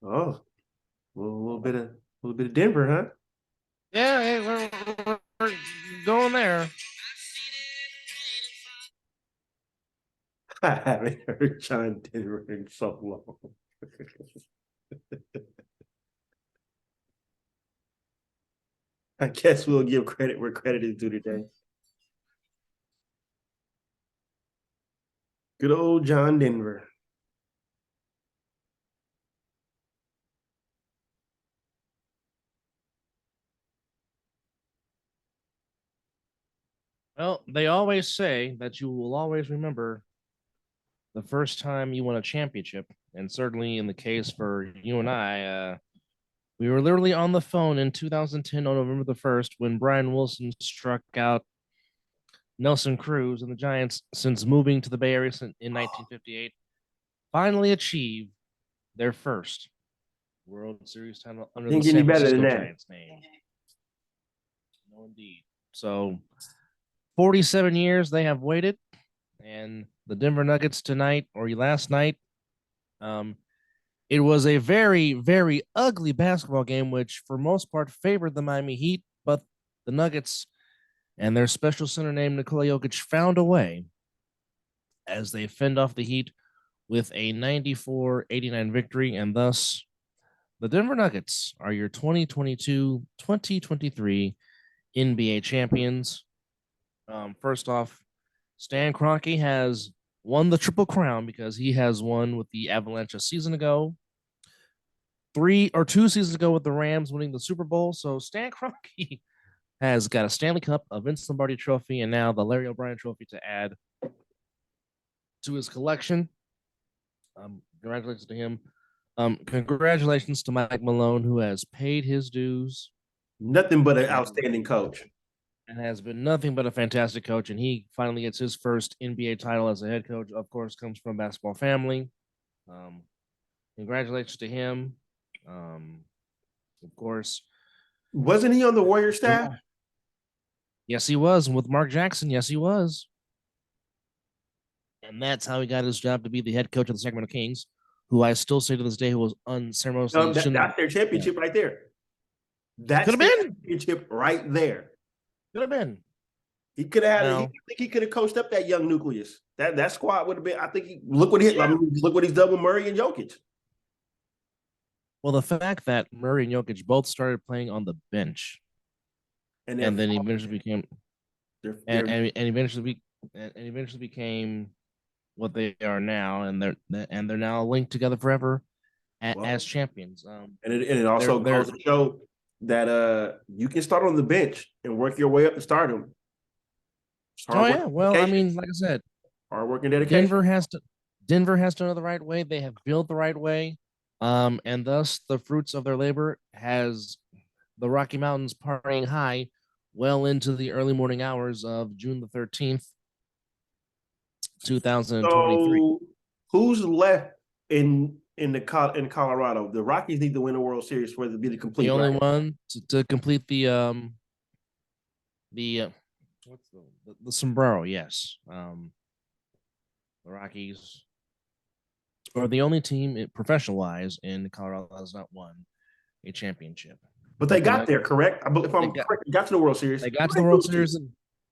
Oh, a little bit of Denver, huh? Yeah, hey, we're going there. I haven't heard John Denver in so long. I guess we'll give credit where credit is due today. Good old John Denver. Well, they always say that you will always remember the first time you won a championship, and certainly in the case for you and I, we were literally on the phone in 2010 on November the 1st when Brian Wilson struck out Nelson Cruz and the Giants, since moving to the Bay Area in 1958, finally achieved their first World Series title under the Didn't get any San better than Francisco that. Giants name. No, indeed. So 47 years they have waited, and the Denver Nuggets tonight or last night, um, it was a very, very ugly basketball game, which for most part favored the Miami Heat, but the Nuggets and their special center named Nikola Jokic found a way as they fend off the Heat with a 94-89 victory, and thus the Denver Nuggets are your 2022-2023 NBA champions. First off, Stan Kroenke has won the Triple Crown because he has won with the Avalanche a season ago, 2 seasons ago with the Rams winning the Super Bowl. So Stan Kroenke has got a Stanley Cup, a Vince Lombardi trophy, and now the Larry O'Brien trophy to add to his collection. Congratulations to him. Congratulations to Mike Malone, who has paid his dues Nothing but an and, outstanding coach. and has been nothing but a fantastic coach. And he finally gets his first NBA title as a head coach. Of course, comes from a basketball family. Um, Congratulations to him. Um, of course, Wasn't he on the Warrior staff? Jamal. Yes, he was. And with Mark Jackson, yes, he was. And that's how he got his job to be the head coach of the Sacramento Kings, who I still say to this day who was unceremoniously No, that's their championship right there. Could That's have their been. championship right there. Could have been. He could have had. I Now, think he could have coached up that young nucleus. That squad would have been. I think. Look what he. I mean, look what he's done with Murray and Jokic. well, the fact that Murray and Jokic both started playing on the bench, and then eventually became, and eventually became what they are now, and they're now linked together forever as champions. And it also goes to show that you can start on the bench and work your way up to stardom. Oh yeah, well, I mean, like I said, hard work and dedication. Denver has done it the right way. They have built the right way, and thus the fruits of their labor has the Rocky Mountains partying high well into the early morning hours of June the 13th, 2023. So who's left in Colorado? The Rockies need to win the World Series for it to be the complete. The only one to complete the what's the sombrero? Yes, the Rockies are the only team professional wise in Colorado that has not won a championship. But they got there, correct? If I'm correct, got to the World Series. They got to the World Series.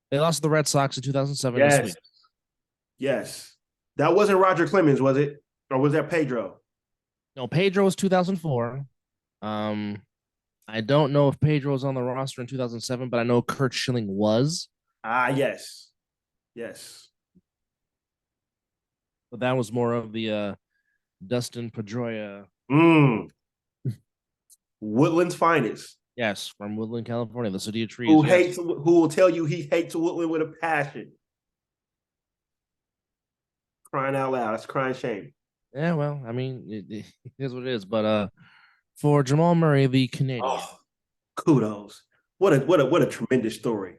They lost to the Red Sox in 2007. Yes. Yes. That wasn't Roger Clemens, was it? Or was that Pedro? No, Pedro was 2004. I don't know if Pedro was on the roster in 2007, but I know Curt Schilling was. Yes. Yes. But that was more of the Dustin Pedroia. Woodland's finest. Yes, from Woodland, California, the city of trees. Who will tell you he hates Woodland with a passion. Crying out loud. That's crying shame. Yeah, well, I mean, it is what it is. But for Jamal Murray, the Canadian. Kudos. What a tremendous story.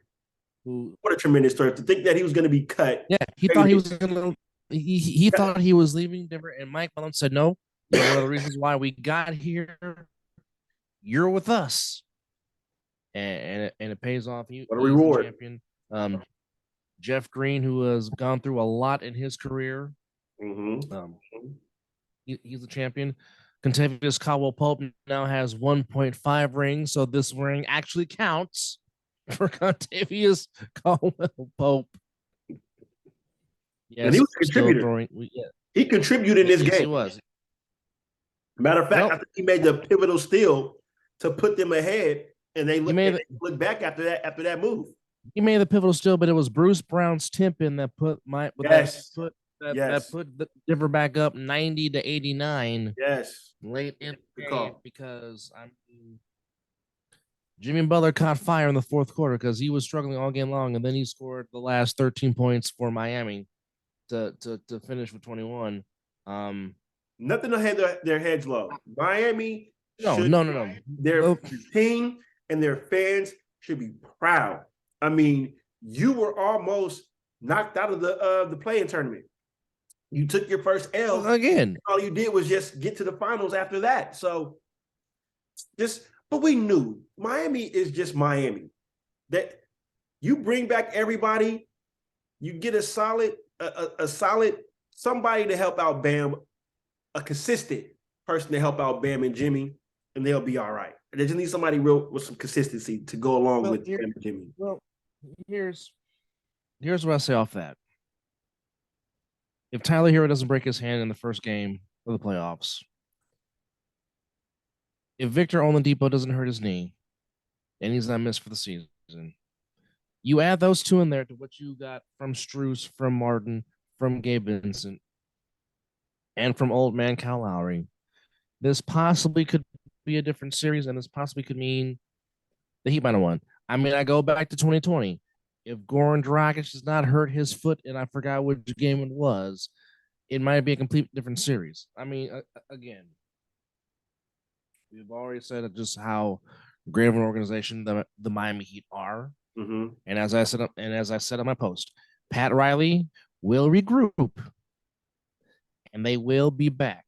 What a tremendous story. To think that he was going to be cut. Yeah, he thought he was going to. He thought he was leaving Denver, and Mike Malone said, "No, you know, one of the reasons why we got here, you're with us." And it pays off. What a reward. Champion. Jeff Green, who has gone through a lot in his career, Um, he's the champion. Contavious Caldwell Pope now has 1.5 rings, so this ring actually counts for Contavious Caldwell Pope. Yes, and he was a contributor. He contributed in this game. He was. Matter of fact, I think he made the pivotal steal to put them ahead, and they look back after that move. He made the pivotal steal, but it was Bruce Brown's tip-in that put the Denver back up 90-89. Yes, late in the game because Jimmy Butler caught fire in the fourth quarter because he was struggling all game long, and then he scored the last 13 points for Miami to finish with 21. Nothing to have their heads low. Miami, no. Their team and their fans should be proud. I mean, you were almost knocked out of the play-in tournament. You took your first L again. All you did was just get to the finals after that. So, but we knew Miami is just Miami. That you bring back everybody, you get a solid somebody to help out Bam, a consistent person to help out Bam and Jimmy, and they'll be all right. They just need somebody real with some consistency to go along with Bam and Jimmy. Well, here's what I say off that. If Tyler Hero doesn't break his hand in the first game of the playoffs, if Victor Oladipo doesn't hurt his knee, and he's not missed for the season, you add those two in there to what you got from Strus, from Martin, from Gabe Vincent, and from old man Kyle Lowry, this possibly could be a different series, and this possibly could mean the Heat might have won. I mean, I go back to 2020. If Goran Dragic does not hurt his foot, and I forgot which game it was, it might be a complete different series. I mean, again, we've already said just how great of an organization the Miami Heat are. Mm-hmm. And as I said on my post, Pat Riley will regroup, and they will be back.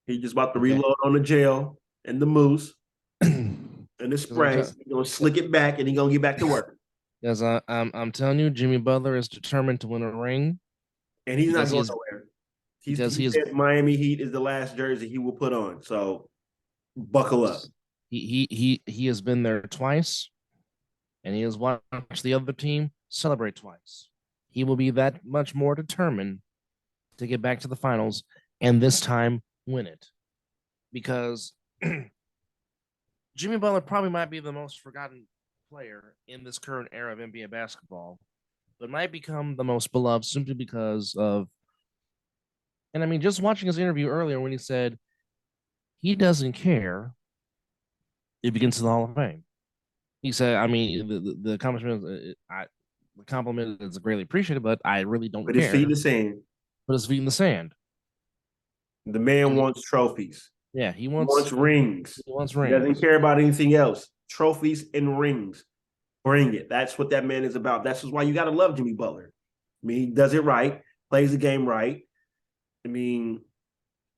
He's just about to reload on the gel and the mousse and the spray. He's gonna slick it back, and he's gonna get back to work. Because I'm telling you, Jimmy Butler is determined to win a ring, and he's not going nowhere. He said Miami Heat is the last jersey he will put on. So buckle up. He has been there twice, and he has watched the other team celebrate twice. He will be that much more determined to get back to the finals, and this time win it, because Jimmy Butler probably might be the most forgotten player in this current era of NBA basketball, but might become the most beloved simply because of, and I mean, just watching his interview earlier when he said he doesn't care if he gets to the Hall of Fame. He said, I mean, the compliment is greatly appreciated, but I really don't care. But his feet in the sand. Put his feet in the sand. The man wants trophies. Yeah, he wants rings. He wants rings. He doesn't care about anything else. Trophies and rings. Bring it. That's what that man is about. That's why you got to love Jimmy Butler. I mean, he does it right, plays the game right. I mean,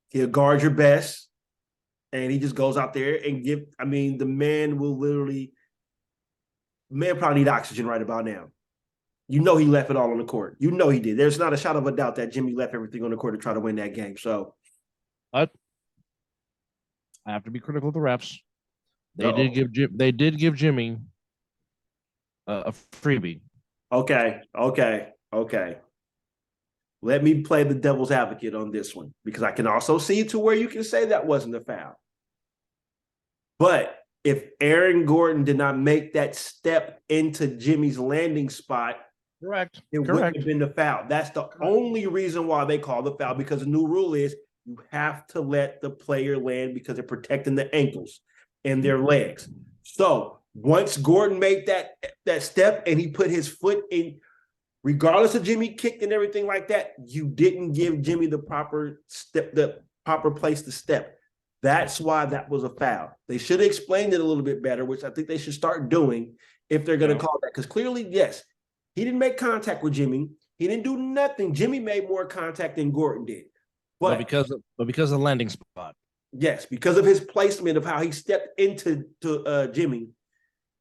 he'll guard your best, and he just goes out there and the man will literally, man probably need oxygen right about now. You know he left it all on the court. You know he did. There's not a shot of a doubt that Jimmy left everything on the court to try to win that game. So, I have to be critical of the refs. They did give Jimmy a freebie. Okay. Let me play the devil's advocate on this one, because I can also see to where you can say that wasn't a foul. But if Aaron Gordon did not make that step into Jimmy's landing spot, correct, it wouldn't have been the foul. That's the only reason why they call the foul, because the new rule is you have to let the player land because they're protecting the ankles and their legs. So once Gordon made that step and he put his foot in, regardless of Jimmy kicked and everything like that, you didn't give Jimmy the proper step, the proper place to step. That's why that was a foul. They should have explained it a little bit better, which I think they should start doing if they're going to call that. Because clearly, yes, he didn't make contact with Jimmy. He didn't do nothing. Jimmy made more contact than Gordon did. But because of the landing spot. Yes, because of his placement of how he stepped into Jimmy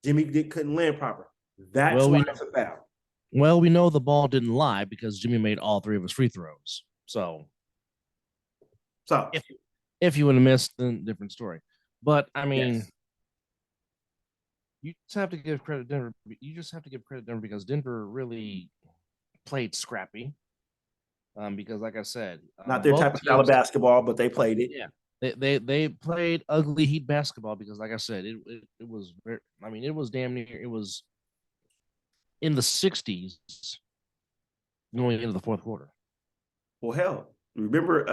couldn't land proper. That's why it's a foul. Well, we know the ball didn't lie because Jimmy made all three of his free throws. So So if you would have missed, then different story. But I mean, yes. you just have to give credit to Denver. You just have to give credit to Denver because Denver really played scrappy. Because like I said, Not their both type of style of teams, basketball, but they played it. yeah, they played ugly heat basketball because like I said, it was very, I mean, it was damn near, it was in the 60s going into the fourth quarter. Well, hell, remember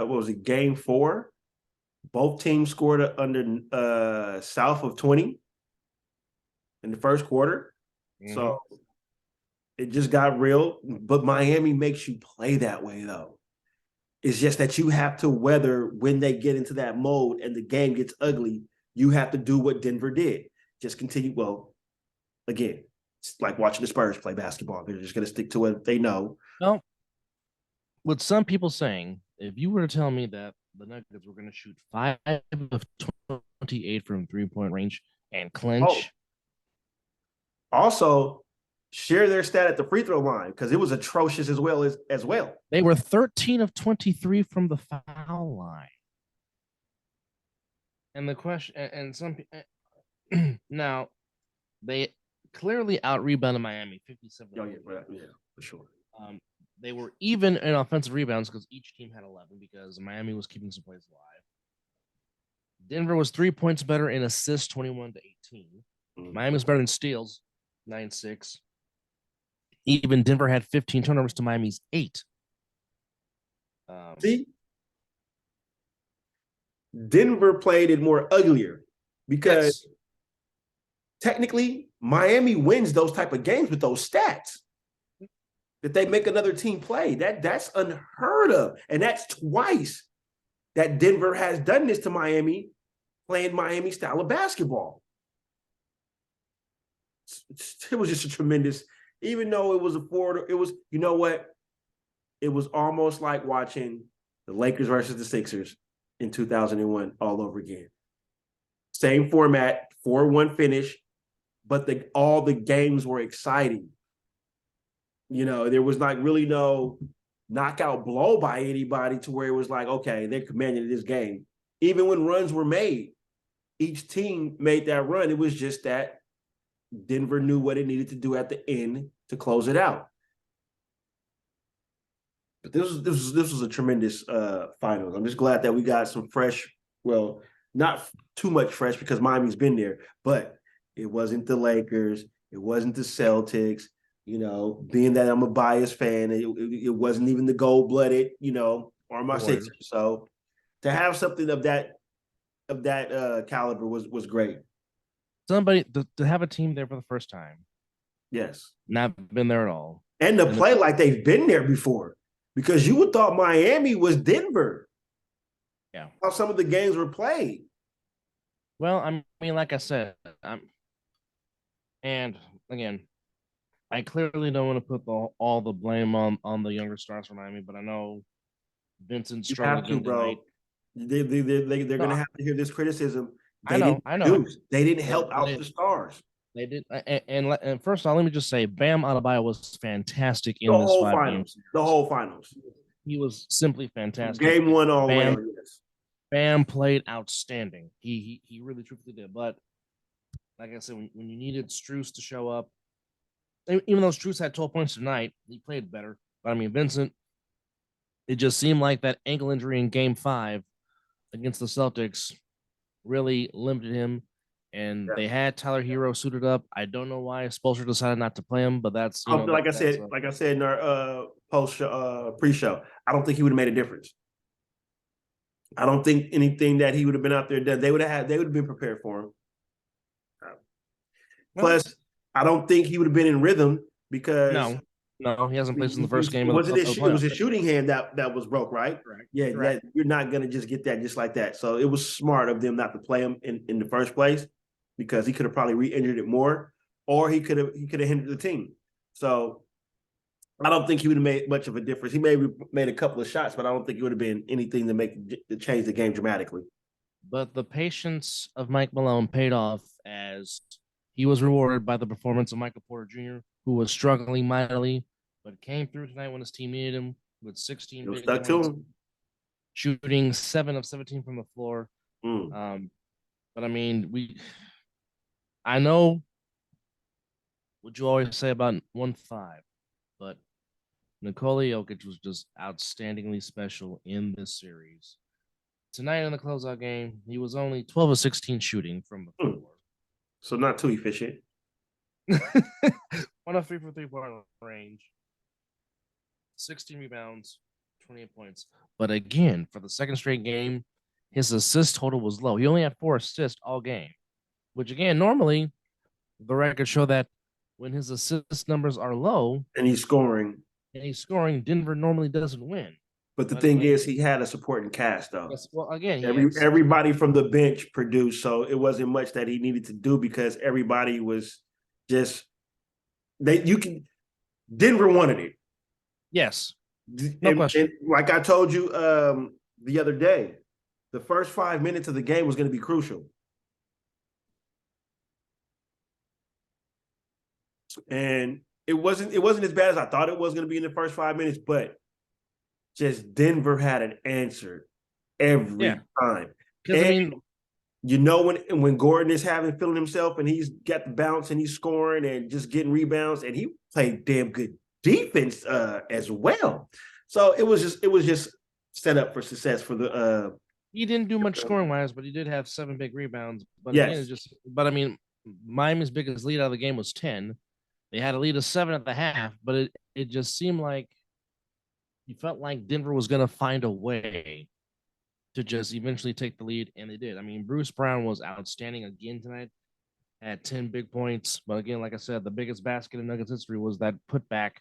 what was it, game 4? Both teams scored under south of 20 in the first quarter. Mm-hmm. So it just got real. But Miami makes you play that way, though. It's just that you have to weather when they get into that mode and the game gets ugly. You have to do what Denver did. Just continue. Well, again, it's like watching the Spurs play basketball. They're just going to stick to what they know. Well, with some people saying, if you were to tell me that the Nuggets were going to shoot 5 of 28 from 3-point range and clinch. Oh. Also, share their stat at the free throw line because it was atrocious as well. They were 13 of 23 from the foul line. And the question, and some now they clearly out rebounded Miami 57. Oh, yeah, for sure. They were even in offensive rebounds because each team had 11 because Miami was keeping some plays alive. Denver was 3 points better in assists, 21 to 18. Miami was better in steals, 9-6. Even Denver had 15 turnovers to Miami's 8. See, Denver played it more uglier because technically Miami wins those type of games with those stats. That they make another team play. That's unheard of. And that's twice that Denver has done this to Miami, playing Miami style of basketball. It was just a tremendous, even though it was a forward, it was, you know what? It was almost like watching the Lakers versus the Sixers in 2001 all over again. Same format, 4-1 finish, but all the games were exciting. You know, there was like really no knockout blow by anybody to where it was like, okay, they're commanding this game. Even when runs were made, each team made that run. It was just that Denver knew what it needed to do at the end to close it out. But this was a tremendous finals. I'm just glad that we got some fresh, well, not too much fresh because Miami's been there, but it wasn't the Lakers, it wasn't the Celtics. You know, being that I'm a biased fan, it wasn't even the gold-blooded, you know, or my Sixers. So to have something of that caliber was great. Somebody to have a team there for the first time. Yes, not been there at all, and to play like they've been there before, because you would thought Miami was Denver. Yeah, how some of the games were played. Well, I mean, like I said, and again, I clearly don't want to put all the blame on the younger stars from Miami, but I know Vincent struggled again tonight. They're going to have to hear this criticism. I know. They didn't help out the stars. They did, and first of all, let me just say, Bam Adebayo was fantastic in the this whole 5 finals. games. The whole finals. He was simply fantastic. Game 1 all the way. Yes. Bam played outstanding. He really truthfully did. But like I said, when you needed Strus to show up, even though Strus had 12 points tonight, he played better. But I mean, Vincent, it just seemed like that ankle injury in Game 5 against the Celtics really limited him. And they had Tyler Hero suited up. I don't know why Spoelstra decided not to play him, but that's like I said in our post pre-show, I don't think he would have made a difference. I don't think anything that he would have been out there done. They would have been prepared for him. Plus, I don't think he would have been in rhythm because no, he hasn't played in the first game. It was his shooting hand that was broke, right? Correct. Yeah, correct. You're not gonna just get that just like that. So it was smart of them not to play him in the first place because he could have probably re-injured it more, or he could have hindered the team. So I don't think he would have made much of a difference. He maybe made a couple of shots, but I don't think it would have been anything to change the game dramatically. But the patience of Mike Malone paid off as he was rewarded by the performance of Michael Porter Jr., who was struggling mightily, but came through tonight when his team needed him. with 16 It was big stuck to points, him. shooting 7 of 17 from the floor. Mm. But I mean, I know what you always say about 1-5, but Nikola Jokic was just outstandingly special in this series. Tonight in the closeout game, he was only 12 of 16 shooting from the floor. So not too efficient. 1 of 3 for 3-point range, 16 rebounds, 28 points. But again, for the second straight game, his assist total was low. He only had 4 assists all game, which again, normally the records show that when his assist numbers are low And he's scoring. and he's scoring, Denver normally doesn't win. But the But thing again, is, he had a supporting cast, though. yes, well, again, he had Everybody from the bench produced, so it wasn't much that he needed to do because everybody was just Denver wanted it. yes, no question. And like I told you the other day, the first 5 minutes of the game was going to be crucial. And it wasn't as bad as I thought it was going to be in the first 5 minutes, but just Denver had an answer every time. Because I mean, you know, when Gordon is feeling himself and he's got the bounce and he's scoring and just getting rebounds, and he played damn good defense as well. So it was just set up for success for the. He didn't do much scoring wise, but he did have 7 big rebounds. But yes. Again, but I mean, Miami's biggest lead out of the game was 10. They had a lead of 7 at the half, but it just seemed like you felt like Denver was going to find a way to just eventually take the lead, and they did. I mean, Bruce Brown was outstanding again tonight, had 10 big points. But again, like I said, the biggest basket in Nuggets history was that putback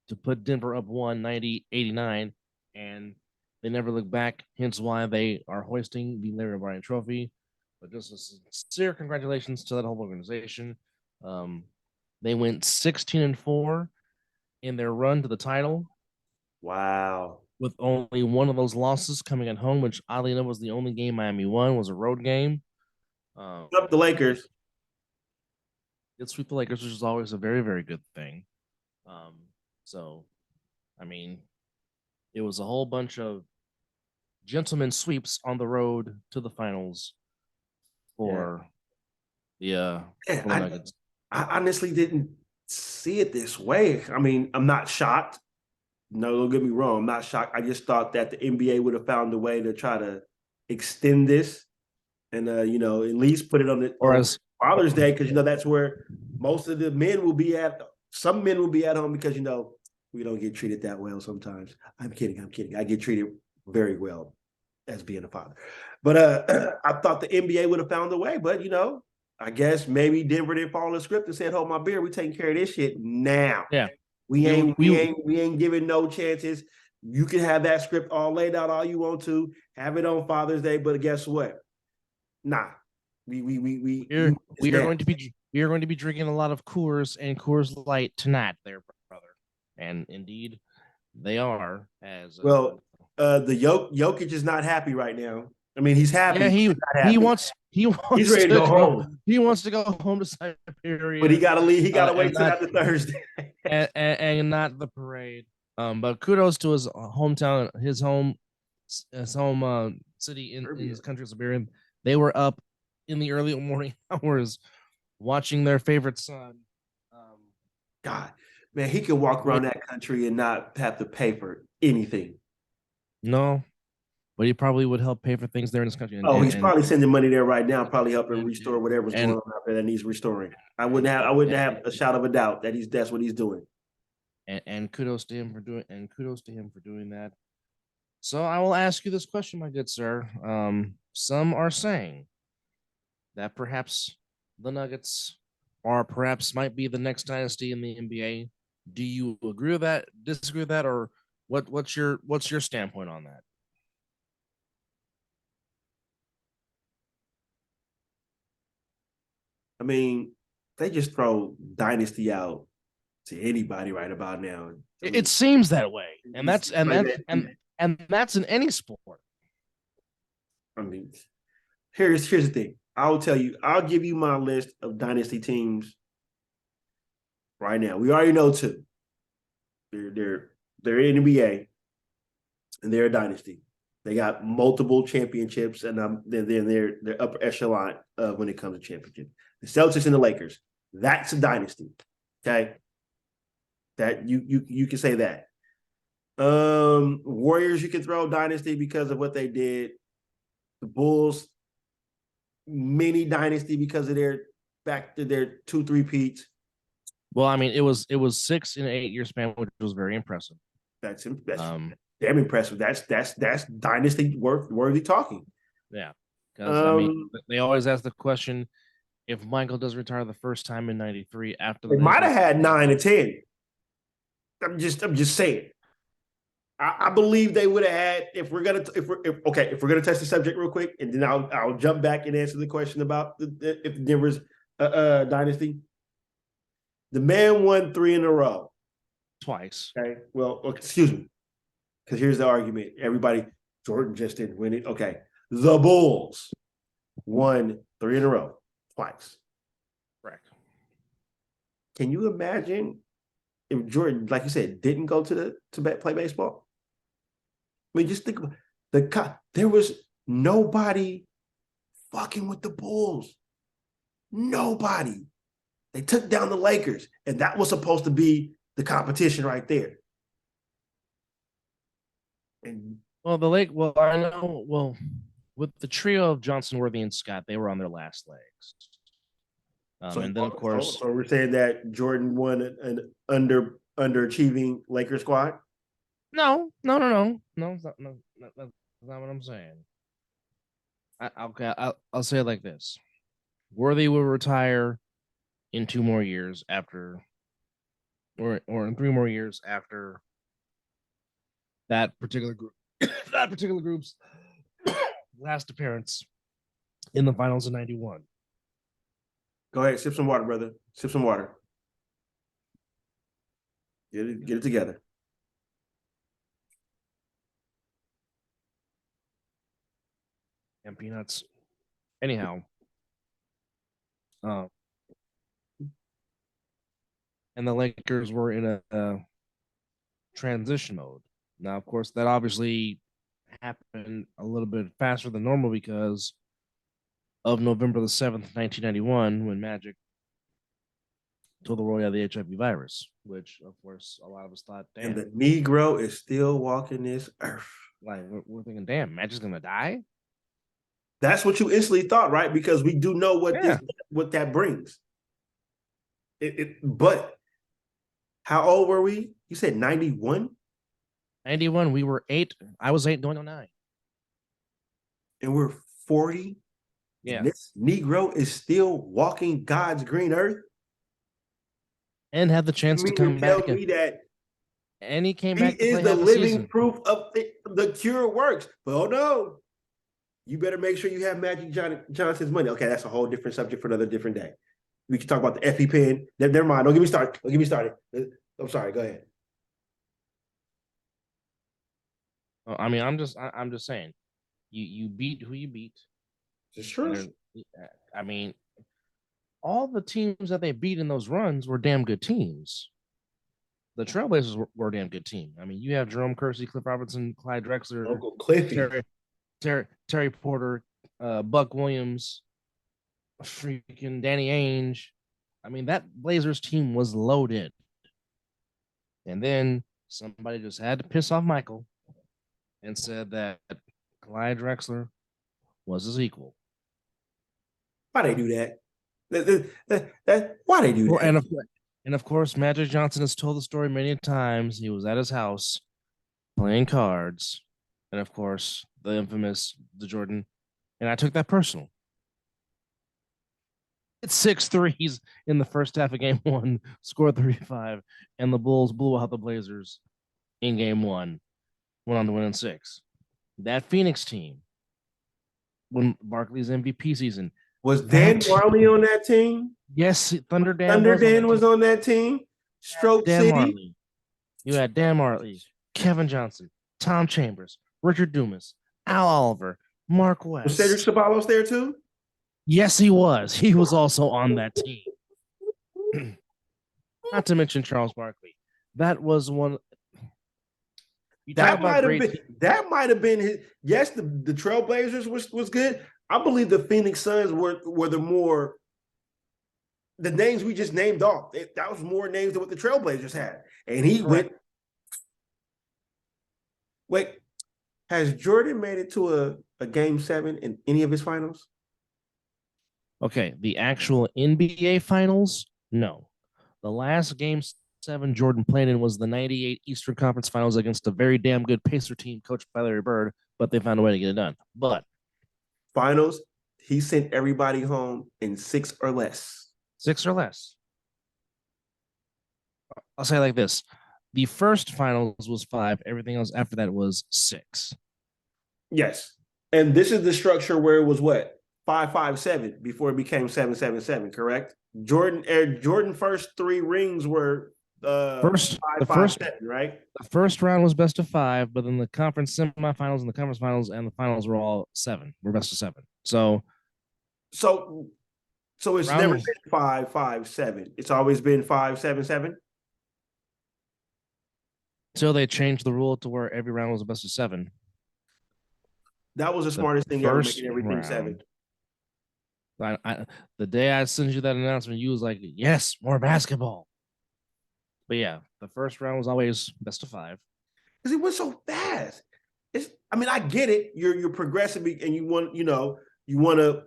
to put Denver up 190-89, and they never looked back, hence why they are hoisting the Larry O'Brien Trophy. But just a sincere congratulations to that whole organization. They went 16-4 in their run to the title. Wow. With only one of those losses coming at home, which oddly enough was the only game Miami won, was a road game. Up the Lakers. It sweep the Lakers, which is always a very, very good thing. So, I mean, it was a whole bunch of gentlemen sweeps on the road to the finals for the Nuggets. I honestly didn't see it this way. I mean, I'm not shocked. No, don't get me wrong. I'm not shocked. I just thought that the NBA would have found a way to try to extend this and, at least put it on Father's Day, because, that's where most of the men will be at. Some men will be at home because, we don't get treated that well sometimes. I'm kidding. I get treated very well as being a father. But I thought the NBA would have found a way. But, I guess maybe Denver didn't follow the script and said, hold my beer. We taking care of this shit now. Yeah. We ain't giving no chances. You can have that script all laid out all you want to, have it on Father's Day, but guess what? Nah. We are going to be drinking a lot of Coors and Coors Light tonight, there, brother. And indeed, they are. The Jokic is not happy right now. I mean, he's happy. Yeah, he wants he's ready to go home. He wants to go home to Siberia. But he got to leave. He got to wait till after Thursday. and not the parade. But kudos to his hometown, his home city in his country, Siberia. They were up in the early morning hours watching their favorite son. God, man, he can walk around that country and not have to pay for anything. No, but he probably would help pay for things there in this country. He's probably sending money there right now, probably helping restore whatever's going on out there that needs restoring. I wouldn't have a shadow of a doubt that that's what he's doing. And kudos to him for doing that. So I will ask you this question, my good sir. Some are saying that perhaps the Nuggets might be the next dynasty in the NBA. Do you agree with that, disagree with that, or what's your standpoint on that? I mean, they just throw dynasty out to anybody right about now. It seems that way, and that's in any sport. I mean, here's the thing. I'll give you my list of dynasty teams right now. We already know 2. They're They're in NBA, and they're a dynasty. They got multiple championships, and then they're upper echelon when it comes to championship. The Celtics and the Lakers, that's a dynasty. Okay, that you can say that. Warriors, you can throw dynasty because of what they did. The Bulls, mini dynasty because of their back to their 2-3 peats. Well, I mean, it was 6 in an 8-year span, which was very impressive. That's damn impressive. That's dynasty worthy talking. Yeah, because I mean, they always ask the question: if Michael does retire the first time in '93, after they might have had 9 or 10. I'm just saying. I believe they would have had if we're gonna test the subject real quick, and then I'll jump back and answer the question about if Denver's dynasty. The man won 3 in a row. Twice. Okay. Well, excuse me. Because here's the argument. Everybody, Jordan just didn't win it. Okay. The Bulls won 3 in a row. Twice. Correct. Can you imagine if Jordan, like you said, didn't go to play baseball? I mean, just think about there was nobody fucking with the Bulls. Nobody. They took down the Lakers, and that was supposed to be the competition right there. And I know. Well, with the trio of Johnson, Worthy, and Scott, they were on their last legs. And then, of course, so we're saying that Jordan won an underachieving Lakers squad. No, that's not what I'm saying. I'll say it like this: Worthy will retire in 2 more years after, or in 3 more years after that particular group's last appearance in the finals of '91. Go ahead, sip some water, brother. Sip some water. Get it together. And peanuts. Anyhow. And the Lakers were in a transition mode. Now, of course, that obviously happened a little bit faster than normal because of November the 7th, 1991, when Magic told the world he had the HIV virus, which, of course, a lot of us thought, damn. And the Negro is still walking this earth. Like, we're thinking, damn, Magic's going to die? That's what you instantly thought, right? Because we do know what that brings. But how old were we? You said 91? 91, we were 8. I was 8 going 09. And we're 40? Yeah. And this Negro is still walking God's green earth? And had the chance to come back. Me that and he came back. He is the living proof of the cure works. But oh no, you better make sure you have Magic Johnson's money. Okay, that's a whole different subject for another different day. We can talk about the EpiPen. Never mind. Don't get me started. I'm sorry. Go ahead. I mean, I'm just saying, you beat who you beat. It's true. I mean, all the teams that they beat in those runs were damn good teams. The Trailblazers were a damn good team. I mean, you have Jerome Kersey, Cliff Robertson, Clyde Drexler, Uncle Cliffy, Terry Porter, Buck Williams, freaking Danny Ainge. I mean, that Blazers team was loaded. And then somebody just had to piss off Michael and said that Clyde Drexler was his equal. Why they do that? Why they do that? And of course, Magic Johnson has told the story many times. He was at his house playing cards. And of course, the infamous Jordan. And I took that personal. It's 6 threes in the first half of game 1, scored 35, and the Bulls blew out the Blazers in game 1, went on to win in 6. That Phoenix team, when Barkley's MVP season. Was Dan Marley on that team? Yes, Thunder Dan. Thunder Dan was on that team. Stroke Dan City. Marley. You had Dan Marley, Kevin Johnson, Tom Chambers, Richard Dumas, Al Oliver, Mark West. Was Cedric Ceballos there too? Yes, he was. He was also on that team. Not to mention Charles Barkley. That was one. You talk about great that might have been his. Yes, the Trailblazers was good. I believe the Phoenix Suns were the names we just named off. That was more names than what the Trailblazers had, and he went. Wait, has Jordan made it to a game 7 in any of his finals? Okay, the actual NBA finals, no. The last game 7 Jordan played in was the 98 Eastern Conference Finals against a very damn good Pacer team coached by Larry Bird, but they found a way to get it done. But finals, he sent everybody home in 6 or less. 6 or less. I'll say it like this. The first finals was 5. Everything else after that was 6. Yes. And this is the structure where it was what? 5-5-7 before it became 7-7-7, correct? Jordan first 3 rings were first 5-5-7, right? The first round was best of 5, but then the conference semifinals and the conference finals and the finals were all 7. We're best of 7. So it's never been 5-5-7. It's always been 5-7-7. Until they changed the rule to where every round was a best of 7. That was the smartest thing ever, making everything 7. The day I sent you that announcement, you was like, "Yes, more basketball." But yeah, the first round was always best of 5 because it went so fast. I get it. You're progressive and you want to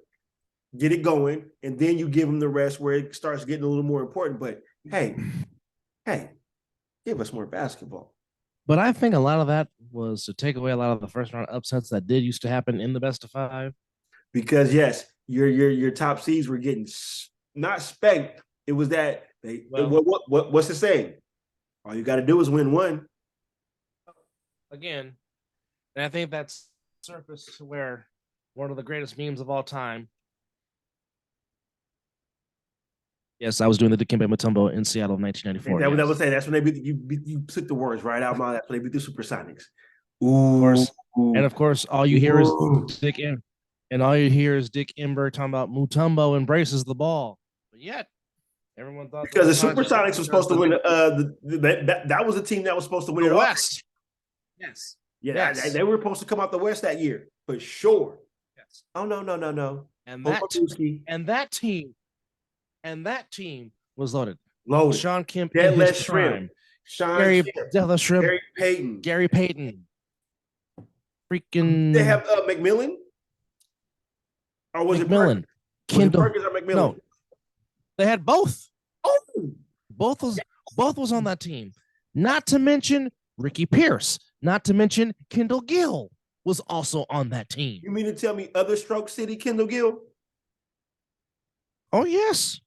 get it going, and then you give them the rest where it starts getting a little more important. But hey, give us more basketball. But I think a lot of that was to take away a lot of the first round upsets that did used to happen in the best of 5. Because yes, your top seeds were getting not spanked. It was that what's the saying? All you got to do is win one. Again, and I think that's surfaced to where one of the greatest memes of all time. Yes, I was doing the Dikembe Mutombo in Seattle in 1994. That was saying that's when they beat you took the words right out of my mouth. That's when they beat the Supersonics. Of course, all you hear is Dick and all you hear is Dick Ember talking about Mutombo embraces the ball. But yet, everyone thought because the Supersonics was supposed to win. That was a team that was supposed to win the West. Yes. Yeah, yes. They were supposed to come out the West that year for sure. Yes. Oh no. And that team was loaded. Sean Kemp in his prime. Gary Payton. Gary Payton. Freaking. They have McMillan. Or was McMillan? It Kendall? Was it Perkins or McMillan? No, they had both. Oh, both was on that team. Not to mention Ricky Pierce. Not to mention Kendall Gill was also on that team. You mean to tell me other Stroke City Kendall Gill? Oh yes.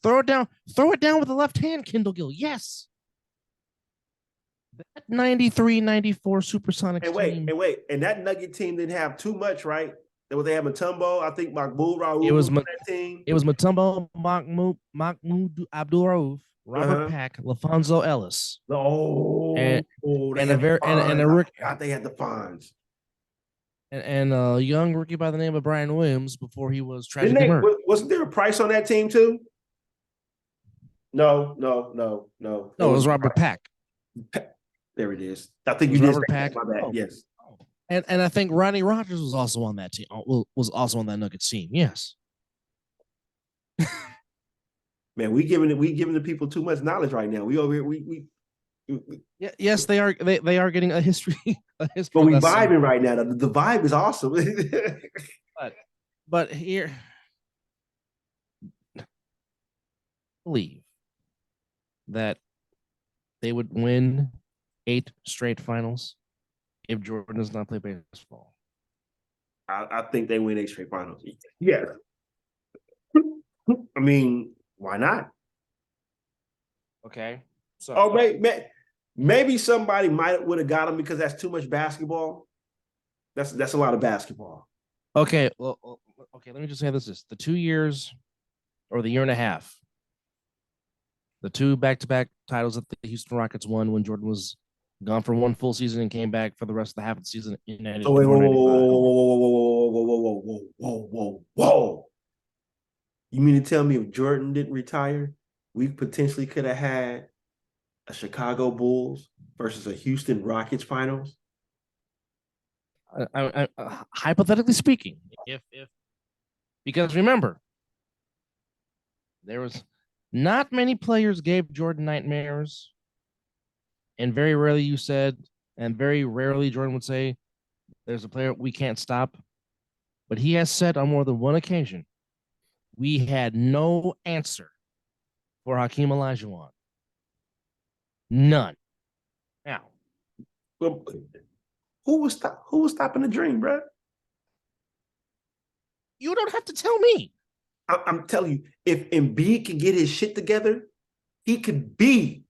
Throw it down with the left hand, Kendall Gill. Yes. That 93-94 Supersonics team. And that Nugget team didn't have too much, right? They had Mutombo, I think Mahmoud Raouf. It was that team. It was Mutombo, Mahmoud Abdul-Raouf, Robert Pack, LaFonso Ellis. God, they had the Fonz. And a young rookie by the name of Brian Williams before he was tragically murdered. Wasn't there a Price on that team too? No. No, it was Robert Pack. There it is. I think you did Robert Pack. My bad. Yes. And I think Ronnie Rogers was also on that team. Was also on that Nuggets team. Yes. Man, we giving the people too much knowledge right now. We over here. Yes, they are. They are getting a history. But we vibing right now. The vibe is awesome. but here, believe that they would win 8 straight finals if Jordan does not play baseball. I think they win 8 straight finals. Yeah. I mean, why not? Okay. So maybe somebody would have got him because that's too much basketball. That's a lot of basketball. Okay. Well, okay. Let me just say this: the 2 years or the year and a half, the 2 back-to-back titles that the Houston Rockets won when Jordan was gone for 1 full season and came back for the rest of the half of the season. Whoa. You mean to tell me if Jordan didn't retire, we potentially could have had a Chicago Bulls versus a Houston Rockets finals? hypothetically speaking, if because remember, there was not many players gave Jordan nightmares, and very rarely you said, and very rarely Jordan would say, "There's a player we can't stop." But he has said on more than one occasion, we had no answer for Hakeem Olajuwon. None. Now, Well, who was stopping the dream, bro? you don't have to tell me. I'm telling you, if Embiid can get his shit together, he could be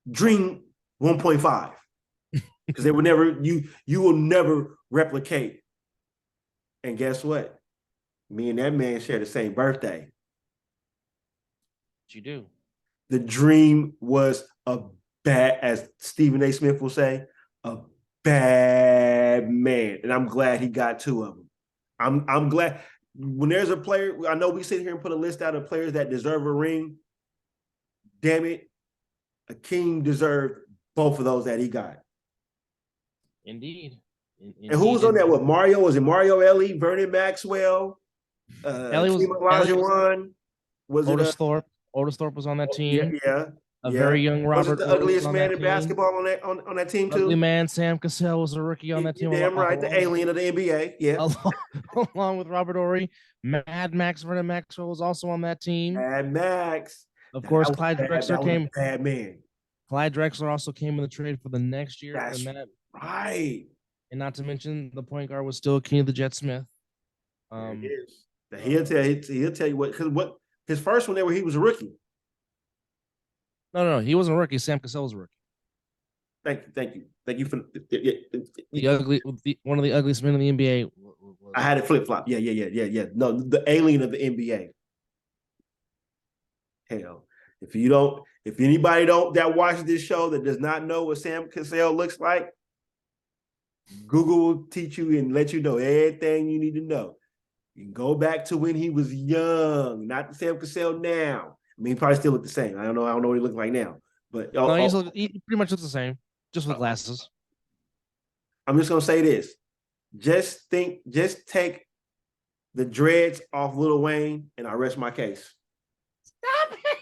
Dream 1.5. Because they will never, you will never replicate. And guess what? Me and that man share the same birthday. What you do? The dream was a bad, as Stephen A. Smith will say, a bad man. And I'm glad he got two of them. I'm glad when there's a player, I know we sit here and put a list out of players that deserve a ring. Damn it, Akeem deserved both of those that he got. Indeed. And who was on that? What, Mario? Was it Mario Ellie, Vernon Maxwell, Ellie was Olajuwon? Was Otis it Thorpe? Otis Thorpe was on that team. Yeah. A very young Robert. Was it the ugliest man in basketball on that team too? Ugly man Sam Cassell was a rookie on that team. Damn right, the alien of the NBA. Yeah. Along with Robert Ory. Mad Max Vernon Maxwell was also on that team. Mad Max. Of course, Clyde Drexler came. Bad man. Clyde Drexler also came in the trade for the next year. That's right. And not to mention the point guard was still Kenny the Jet Smith. He'll tell you what, because what his first one there where he was a rookie. No, he wasn't a rookie. Sam Cassell was a rookie. Thank you for one of the ugliest men in the NBA. I had it flip flop. Yeah. No, the alien of the NBA. Hell, if anybody that watches this show that does not know what Sam Cassell looks like, Google will teach you and let you know everything you need to know. You can go back to when he was young, not the Sam Cassell now. I mean, he probably still look the same. I don't know what he looks like now, but he pretty much looks the same, just with glasses. I'm just gonna say this: just take the dreads off Lil Wayne, and I rest my case. Stop it!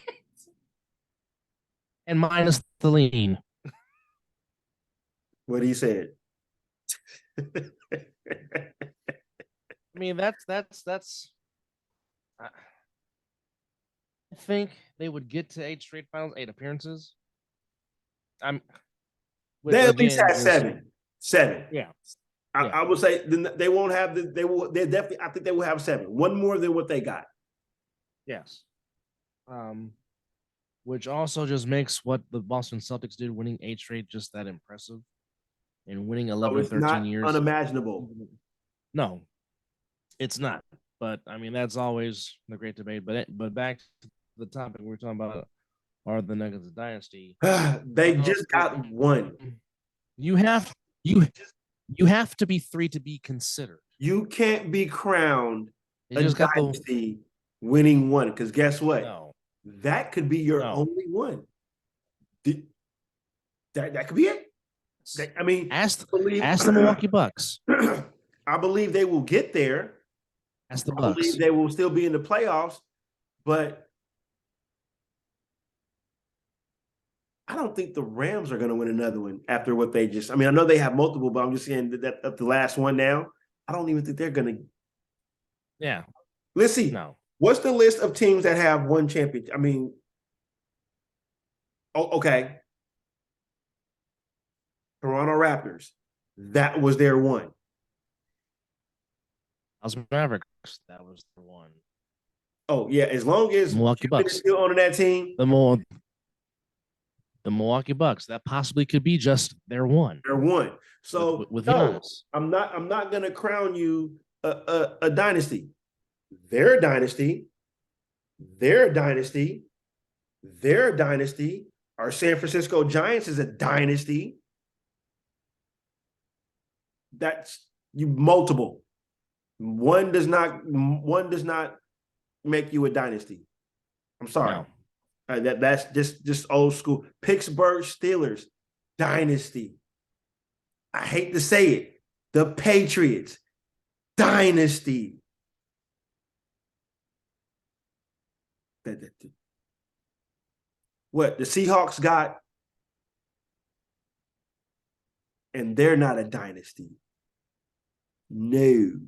And minus the lean. What he said. I mean, that's. I think they would get to 8 straight finals, 8 appearances. They at least had 7. Yeah. I would say they won't have they definitely, I think they will have 7. One more than what they got. Yes. Which also just makes what the Boston Celtics did, winning 8 straight, just that impressive. And winning 11 or 13 years. Unimaginable. No, it's not. But I mean, that's always the great debate. But back to the topic we're talking about, are the Nuggets a dynasty? They just got one. You have to be 3 to be considered. You can't be crowned a dynasty winning one, because guess what? No. That could be your only one. That could be it. I mean, ask the Milwaukee Bucks. I believe they will get there. Ask the I Bucks. believe they will still be in the playoffs, but I don't think the Rams are going to win another one after what they just. I mean, I know they have multiple, but I'm just saying that the last one now. I don't even think they're going to. Yeah. Let's see. No. What's the list of teams that have one championship? I mean, okay. Toronto Raptors. That was their one. Dallas Mavericks. That was the one. Oh yeah, as long as Milwaukee Bucks still on that team, the Milwaukee Bucks, that possibly could be just their one. Their one. So with no, I'm not going to crown you a dynasty. They're a dynasty. They're a dynasty. They're a dynasty. Our San Francisco Giants is a dynasty. That's multiple. One does not make you a dynasty. I'm sorry. No. That's just old school. Pittsburgh Steelers, dynasty. I hate to say it. The Patriots, dynasty. What the Seahawks got, and they're not a dynasty. No,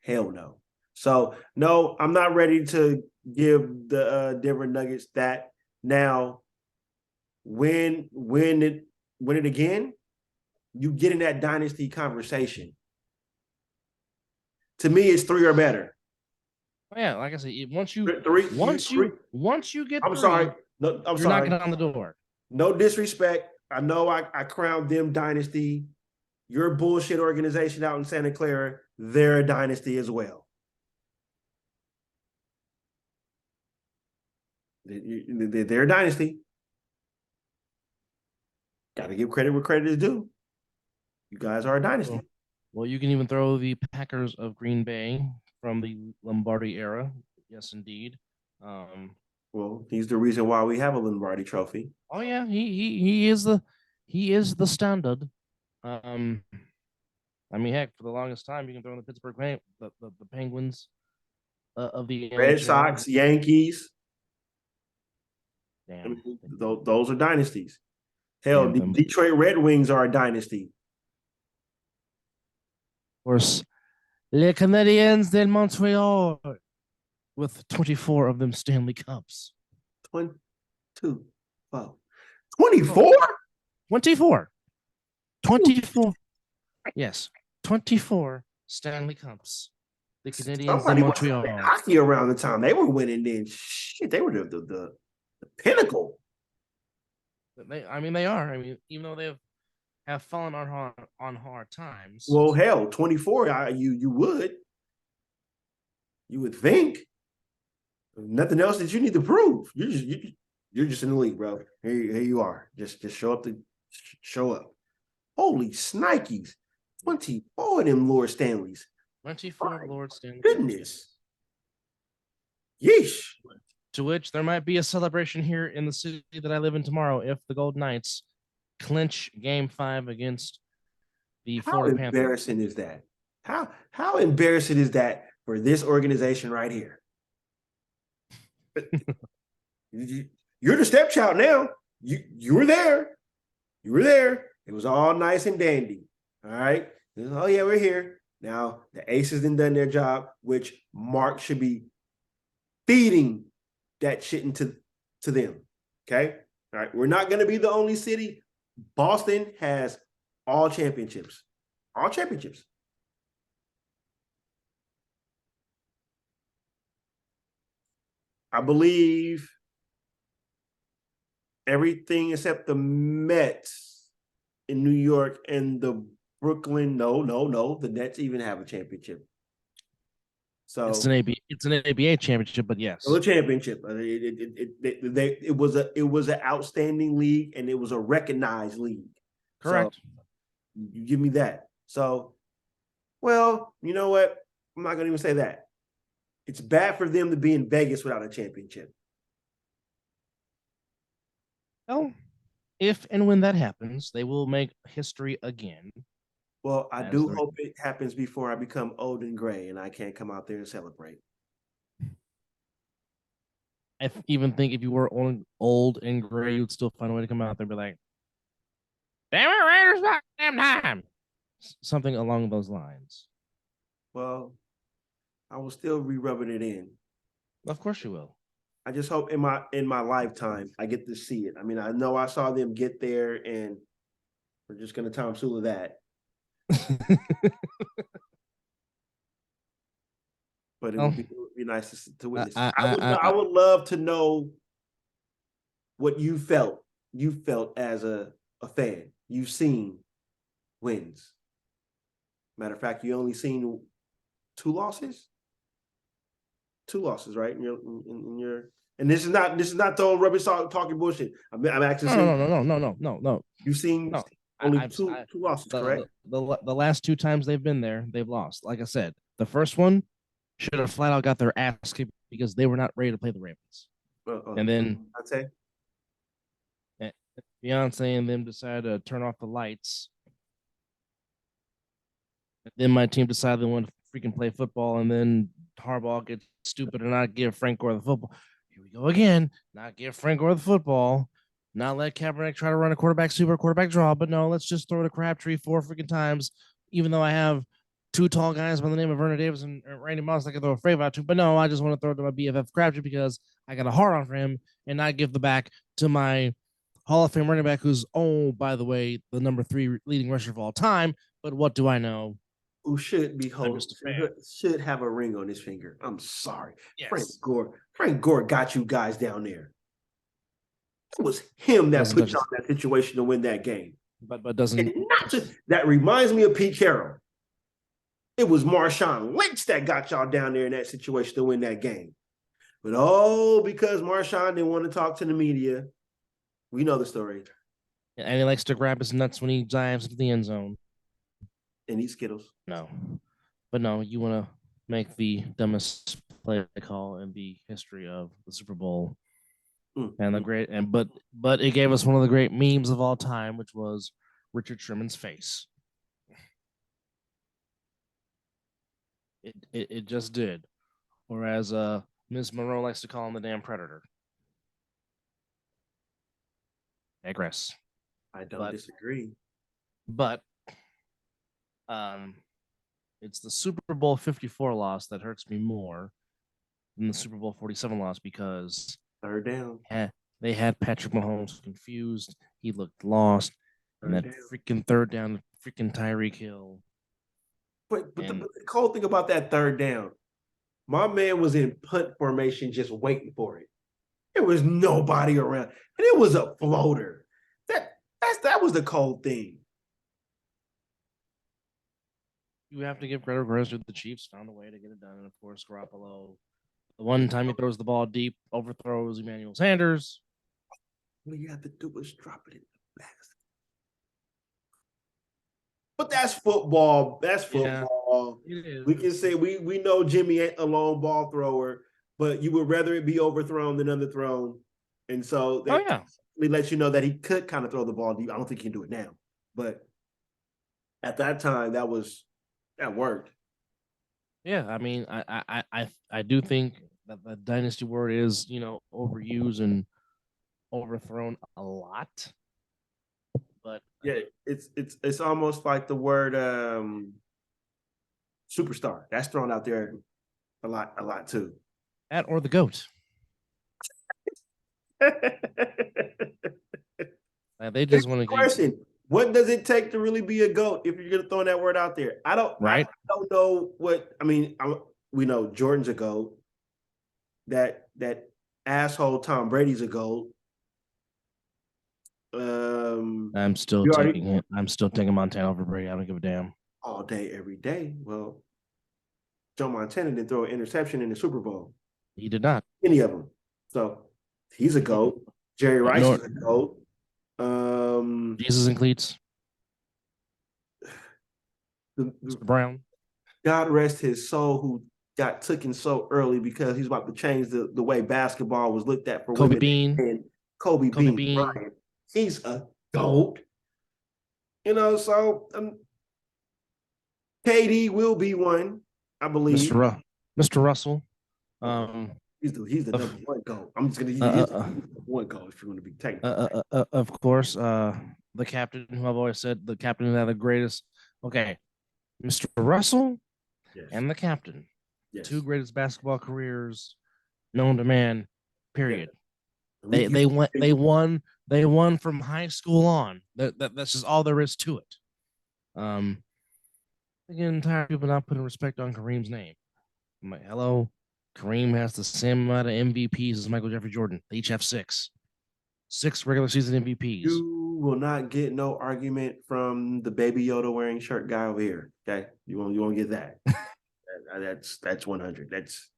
hell no. So no, I'm not ready to give the Denver Nuggets that. Now, win it again, you get in that dynasty conversation. To me, it's 3 or better. Yeah, like I said, once you get I'm 3, sorry. No, I'm you're sorry. knocking on the door. No disrespect. I know I crowned them dynasty. Your bullshit organization out in Santa Clara, they're a dynasty as well. They're a dynasty. Got to give credit where credit is due. You guys are a dynasty. Well, you can even throw the Packers of Green Bay from the Lombardi era. Yes, indeed. Well, he's the reason why we have a Lombardi trophy. Oh yeah, he is the standard. I mean, heck, for the longest time, you can throw in the Pittsburgh the Penguins of the Red NHL. Sox, Yankees. Damn. I mean, those are dynasties. Hell, the Detroit Red Wings are a dynasty. Of course, Les Canadiens de Montreal with 24 of them Stanley Cups. 22. Wow. 24? 24. 24. Yes, 24 Stanley Cups. The Canadiens de Montreal. Hockey around the time they were winning, then shit, they were the pinnacle. They are. I mean, even though they have fallen on hard times. Well, hell, 24. You would think. Nothing else that you need to prove. You're just in the league, bro. Here you are. Just show up. Holy snikes. 24 of them Lord Stanleys. 24 Lord Stanley. Goodness. Yeesh. To which there might be a celebration here in the city that I live in tomorrow if the Golden Knights clinch Game 5 against the Florida Panthers. How embarrassing is that? How embarrassing is that for this organization right here? You're the stepchild now. You were there. You were there. It was all nice and dandy. All right. Oh yeah, we're here. Now the Aces done their job, which Mark should be feeding that shit into them. Okay. All right. We're not going to be the only city. Boston has all championships. All championships. I believe everything except the Mets in New York and the Brooklyn. No. The Nets even have a championship. So it's an ABA championship, but yes, a championship. It was an outstanding league, and it was a recognized league. Correct. So you give me that. So, well, you know what? I'm not going to even say that. It's bad for them to be in Vegas without a championship. Well, if and when that happens, they will make history again. Well, I do hope it happens before I become old and gray and I can't come out there and celebrate. I even think if you were old and gray, you'd still find a way to come out there and be like, damn it, Raiders, about damn time. Something along those lines. Well, I will still be rubbing it in. Of course you will. I just hope in my lifetime I get to see it. I mean, I know I saw them get there, and we're just going to Tom Sula that. But it would be nice to witness. I would love to know what you felt. You felt as a fan. You've seen wins. Matter of fact, you only seen 2 losses. 2 losses, right? In your and this is not throwing rubbish talking bullshit. I'm actually saying no. You've seen only two losses, correct? The last 2 times they've been there, they've lost. Like I said, the first one should have flat out got their ass kicked because they were not ready to play the Ravens. And then I'd say Beyonce and them decided to turn off the lights Then my team decided they wanted to freaking play football, and then Harbaugh gets stupid and not give Frank Gore the football. Here we go again. Not give Frank Gore the football. Not let Kaepernick try to run a quarterback super quarterback draw. But no, let's just throw it a Crabtree 4 freaking times. Even though I have two tall guys by the name of Vernon Davis and Randy Moss, I can throw a fave out to. But no, I just want to throw it to my BFF Crabtree because I got a hard on for him and not give the back to my Hall of Fame running back, who's, oh, by the way, the number 3 leading rusher of all time. But what do I know? Who should be I'm just a fan. should have a ring on his finger. I'm sorry. Yes. Frank Gore got you guys down there. It was him that put you in that situation to win that game. But doesn't. And not just, that reminds me of Pete Carroll. It was Marshawn Lynch that got y'all down there in that situation to win that game. But because Marshawn didn't want to talk to the media, we know the story. And he likes to grab his nuts when he dives into the end zone. And eat Skittles. No. But no, you want to make the dumbest play call in the history of the Super Bowl. And the great but it gave us one of the great memes of all time, which was Richard Sherman's face. It just did. Or as Ms. Monroe likes to call him, the damn predator. Digress. I don't disagree. But it's the Super Bowl 54 loss that hurts me more than the Super Bowl 47 loss because third down. They had Patrick Mahomes confused. He looked lost. And that freaking third down, freaking Tyreek Hill. But the cool thing about that third down, my man was in punt formation just waiting for it. There was nobody around. And it was a floater. That was the cold thing. You have to give credit where the Chiefs found a way to get it done. And of course, Garoppolo, the one time he throws the ball deep, overthrows Emmanuel Sanders. All you have to do is drop it in the basket. But that's football. That's football. Yeah, we can say we know Jimmy ain't a lone ball thrower, but you would rather it be overthrown than underthrown. And so that lets you know that he could kind of throw the ball deep. I don't think he can do it now. But at that time, that worked. Yeah, I mean, I do think that the dynasty word is, overused and overthrown a lot. But yeah, it's almost like the word superstar. That's thrown out there a lot too. That or the GOAT. They just want to question. What does it take to really be a GOAT if you're going to throw that word out there? I don't know what, I mean, we know Jordan's a GOAT. That asshole Tom Brady's a GOAT. I'm still taking Montana over Brady. I don't give a damn. All day, every day. Well, Joe Montana didn't throw an interception in the Super Bowl. He did not. Any of them. So he's a GOAT. Jerry Rice is a GOAT. Jesus and cleats. Mr. Brown. God rest his soul, who got taken so early because he's about to change the way basketball was looked at for Kobe women. Bean. And Kobe Bean. Bryant. He's a GOAT. So KD will be one, I believe. Mr. Russell. He's the number one GOAT. I'm just going to use one GOAT if you want to be technical. Of course, the captain, who I've always said, the captain who had the greatest. Okay, Mr. Russell and the captain, two greatest basketball careers known to man. Period. Yeah. They won from high school on. That's just all there is to it. Again, tired of people not putting respect on Kareem's name. I'm like, hello. Kareem has the same amount of MVPs as Michael Jeffrey Jordan. They each have 6 regular season MVPs. You will not get no argument from the Baby Yoda wearing shirt guy over here. Okay, you won't get that. that's 100. That's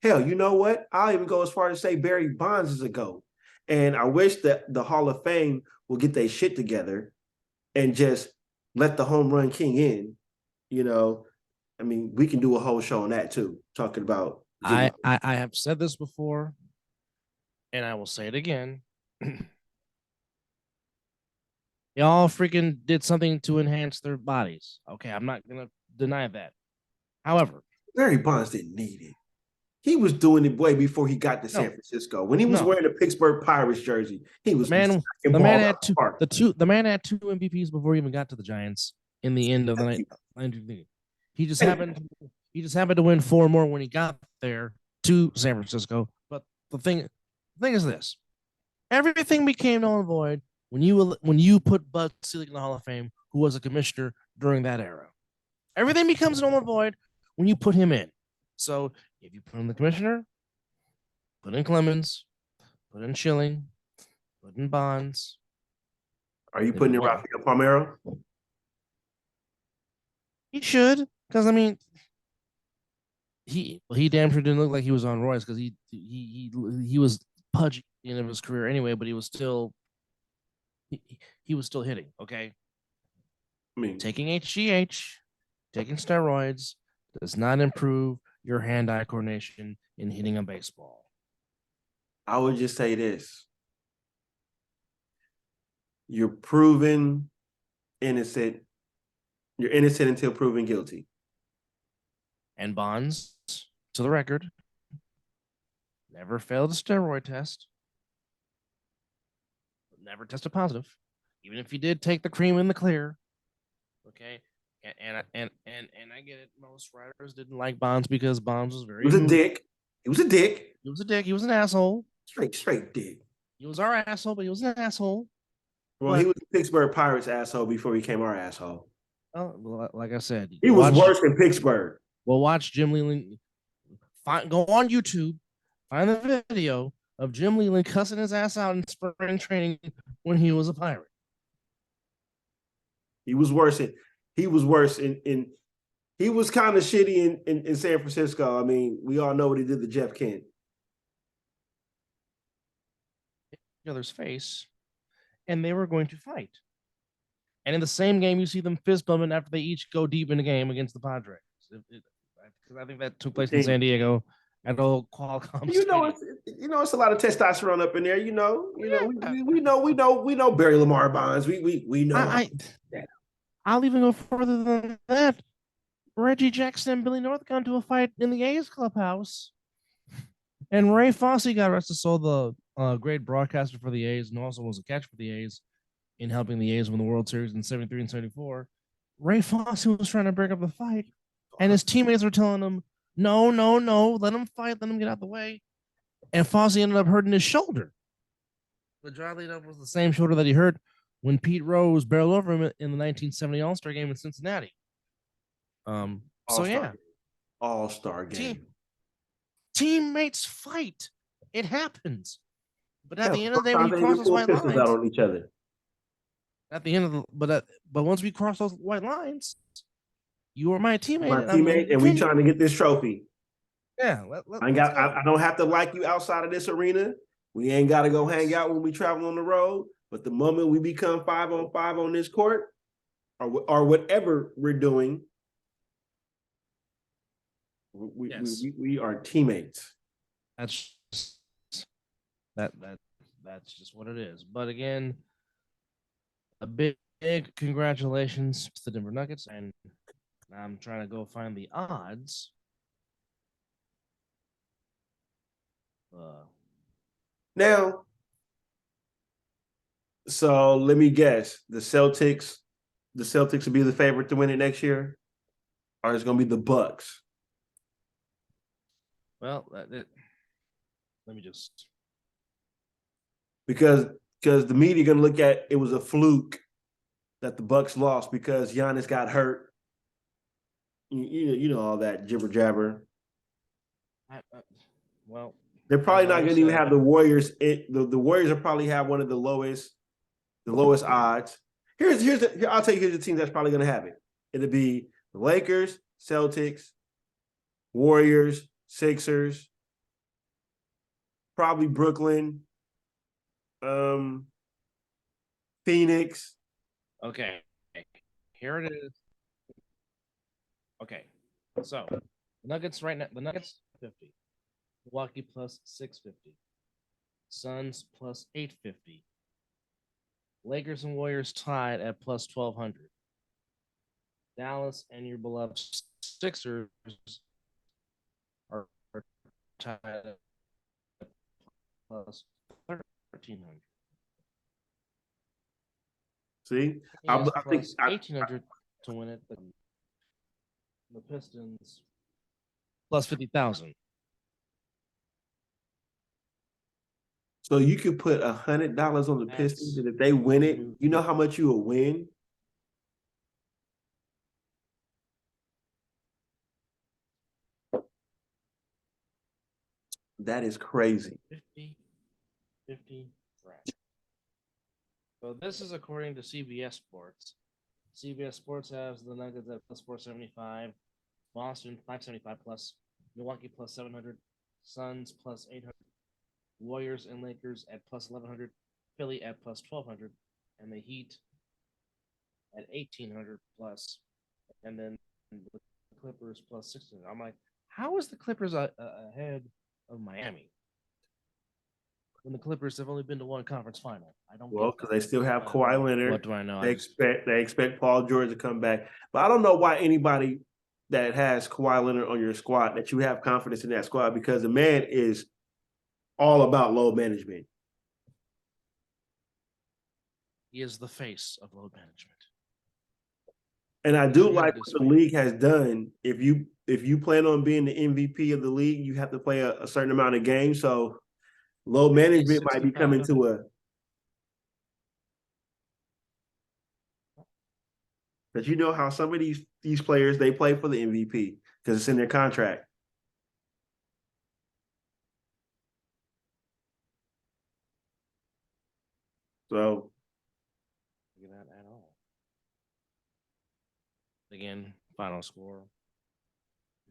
hell. You know what? I'll even go as far as to say Barry Bonds is a GOAT. And I wish that the Hall of Fame will get their shit together and just let the home run king in. I mean, we can do a whole show on that too, talking about. I have said this before, and I will say it again. Y'all freaking did something to enhance their bodies. Okay, I'm not gonna deny that. However, Barry Bonds didn't need it. He was doing it way before he got to San no, Francisco. When he was no. wearing the Pittsburgh Pirates jersey, he was The man, smacking the man balls had out the park. the man had two MVPs before he even got to the Giants in the end of the night. He just happened to win 4 more when he got there to San Francisco. But the thing is this: everything became null and void when you put Bud Selig in the Hall of Fame, who was a commissioner during that era. Everything becomes null and void when you put him in. So if you put in the commissioner, put in Clemens, put in Schilling, put in Bonds. Are you putting in Rafael Palmeiro? He should, because I mean, he damn sure didn't look like he was on Royce because he was pudgy in of his career anyway, but he was still hitting. Okay, I mean, taking HGH, taking steroids does not improve your hand-eye coordination in hitting a baseball. I would just say this. You're proven innocent. You're innocent until proven guilty. And Bonds, to the record, never failed a steroid test. Never tested positive. Even if he did take the cream in the clear. Okay. And I get it. Most writers didn't like Bonds because Bonds was very. He was a dick. He was a dick. He was a dick. He was an asshole. Straight dick. He was our asshole, but he was an asshole. Well, he was a Pittsburgh Pirates asshole before he became our asshole. Well, like I said, he was worse than Pittsburgh. Well, watch Jim Leland. Go on YouTube, find the video of Jim Leland cussing his ass out in spring training when he was a Pirate. He was worse. He was kind of shitty in San Francisco. I mean, we all know what he did to Jeff Kent. Each other's face, and they were going to fight. And in the same game, you see them fist bumping after they each go deep in the game against the Padres. Because I think that took place in San Diego at old Qualcomm. It's a lot of testosterone up in there. We know Barry Lamar Bonds. We know. I'll even go further than that. Reggie Jackson and Billy North got into a fight in the A's clubhouse, and Ray Fosse got arrested. So the great broadcaster for the A's and also was a catcher for the A's in helping the A's win the World Series in '73 and '74. Ray Fosse was trying to break up the fight, and his teammates were telling him, "No, let him fight, let him get out of the way." And Fosse ended up hurting his shoulder. The dry lead up was the same shoulder that he hurt when Pete Rose barreled over him in the 1970 All-Star game in Cincinnati. All-Star game. Teammates fight. It happens. But at the end of the day, when you cross those white lines out on each other. At the end of but once we cross those white lines, you are my teammate. And we trying to get this trophy. Yeah. I don't have to like you outside of this arena. We ain't got to go hang out when we travel on the road. But the moment we become 5-on-5 on this court, or whatever we're doing, we are teammates. That's just what it is. But again, a big congratulations to the Denver Nuggets, and I'm trying to go find the odds. Now, so let me guess: the Celtics will be the favorite to win it next year, or it's going to be the Bucks. Well, let me just because the media going to look at it was a fluke that the Bucks lost because Giannis got hurt. You know all that jibber jabber. Well, they're probably not going to even have the Warriors. The Warriors will probably have one of the lowest odds. I'll tell you here's the team that's probably going to have it. It'll be the Lakers, Celtics, Warriors, Sixers, probably Brooklyn, Phoenix. Okay, here it is. Okay, so the Nuggets right now. The Nuggets 50, Milwaukee plus 650, Suns plus 850, Lakers and Warriors tied at plus 1200. Dallas and your beloved Sixers are tied at plus 1,300. See, He is I think plus 1,800 to win it. The Pistons plus 50,000. so. You could put $100 on the Pistons, and if they win it, you know how much you will win. That is crazy. 50 right. So this is according to CBS Sports. CBS Sports has the Nuggets at plus 475, Boston 575 plus, Milwaukee plus 700, Suns plus 800, Warriors and Lakers at plus 1,100, Philly at plus 1,200, and the Heat at 1,800 plus, and then the Clippers plus 1,600. I'm like, how is the Clippers ahead of Miami when the Clippers have only been to one conference final? I don't. Well, because they still have Kawhi Leonard. What do I know? They expect Paul George to come back, but I don't know why anybody that has Kawhi Leonard on your squad that you have confidence in that squad, because the man is all about load management. He is the face of load management. And I do like what the league has done. If you plan on being the MVP of the league, you have to play a certain amount of games. So load management might be coming to a. But you know how some of these players, they play for the MVP because it's in their contract. So that at all. Again, final score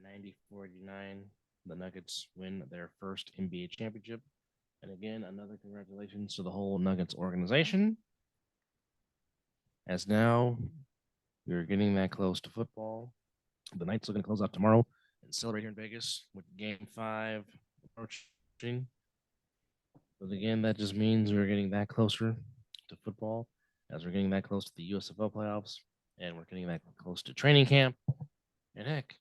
90-49. The Nuggets win their first NBA championship. And again, another congratulations to the whole Nuggets organization. As now we're getting that close to football. The Knights are going to close out tomorrow and celebrate here in Vegas with Game 5 approaching. But again, that just means we're getting that closer to football as we're getting that close to the USFL playoffs and we're getting that close to training camp. And heck,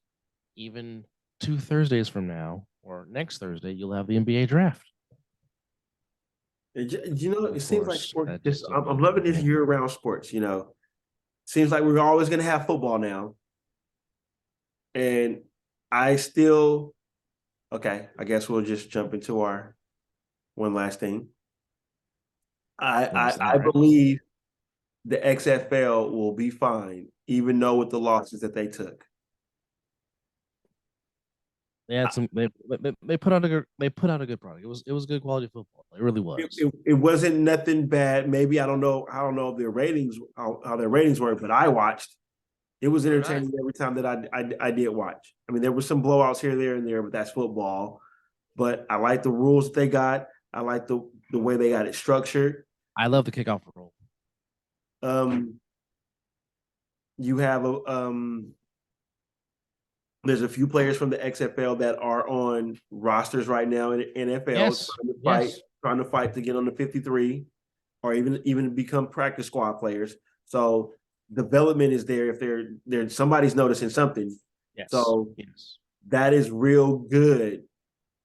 even 2 Thursdays from now or next Thursday, you'll have the NBA draft. You know, it seems like sports. I'm loving this year-round sports. You know, seems like we're always going to have football now, and I guess we'll just jump into our one last thing. I believe the XFL will be fine, even though with the losses that they took. They had some. They put out a good product. It was good quality football. It really was. It wasn't nothing bad. Maybe I don't know if their ratings how their ratings were, but I watched. It was entertaining every time that I did watch. I mean, there were some blowouts here, there, and there, but that's football. But I like the rules that they got. I like the way they got it structured. I love the kickoff rule. You have there's a few players from the XFL that are on rosters right now in the NFL trying to fight to get on the 53 or even become practice squad players. So development is there if they're somebody's noticing something. Yes. So that is real good.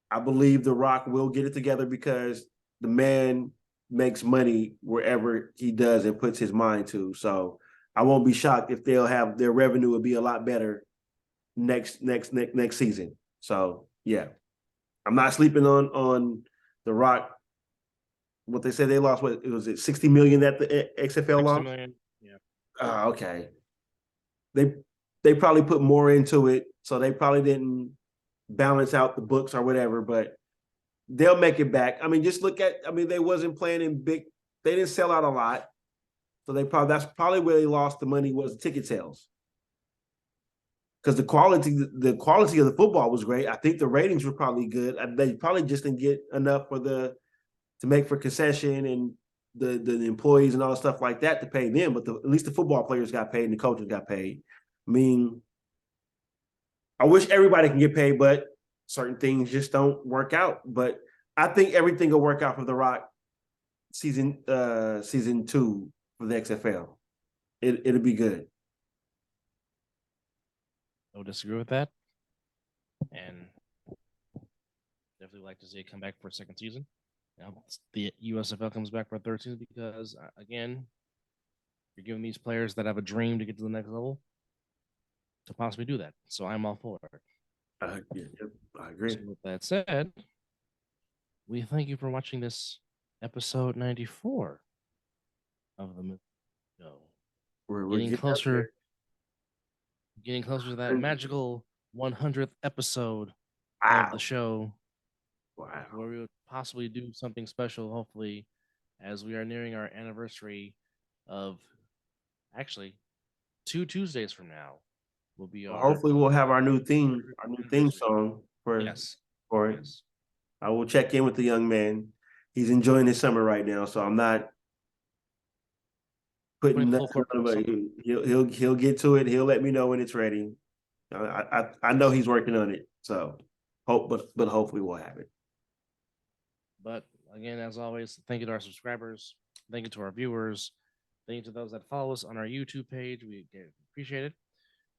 I believe The Rock will get it together because the man makes money wherever he does and puts his mind to. So I won't be shocked if they'll have their revenue will be a lot better next season. So yeah, I'm not sleeping on The Rock. What they said they lost, what was it, 60 million that the XFL lost? Million. Yeah. Okay. They probably put more into it, so they probably didn't balance out the books or whatever, but they'll make it back. I mean, just look at, they wasn't playing in big, they didn't sell out a lot. So that's probably where they lost the money, was the ticket sales. Because the quality of the football was great. I think the ratings were probably good. They probably just didn't get enough to make for concession and the employees and all the stuff like that to pay them. But at least the football players got paid and the coaches got paid. I mean, I wish everybody can get paid, but certain things just don't work out. But I think everything will work out for The Rock season 2 for the XFL. It'll be good. would disagree with that. And definitely like to see it come back for a second season. The USFL comes back for a third season because, again, you're giving these players that have a dream to get to the next level to possibly do that. So I'm all for it. I agree. So with that said, we thank you for watching this episode 94 of the show. We're Getting closer to that 100. magical 100th episode Wow. of the show, Wow. where we would possibly do something special, hopefully, as we are nearing our anniversary of actually 2 Tuesdays from now will be our Hopefully we'll have our new theme anniversary. song for it. Yes. I will check in with the young man. He's enjoying his summer right now, so I'm not putting full nothing court on press. him. He'll get to it. He'll let me know when it's ready. I know he's working on it, so but hopefully we'll have it. But again, as always, thank you to our subscribers. Thank you to our viewers. Thank you to those that follow us on our YouTube page. We appreciate it.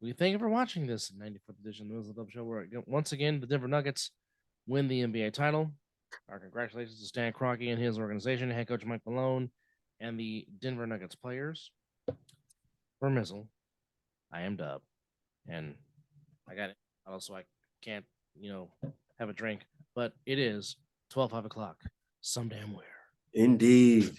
We thank you for watching this 94th edition of the Mizzle An Dub Show, where once again the Denver Nuggets win the NBA title. Our congratulations to Stan Kroenke and his organization, head coach Mike Malone, and the Denver Nuggets players. For Mizzle, I am Dub, and I got it. Also, I can't, have a drink, but it is 5 o'clock. Some damn where. Indeed.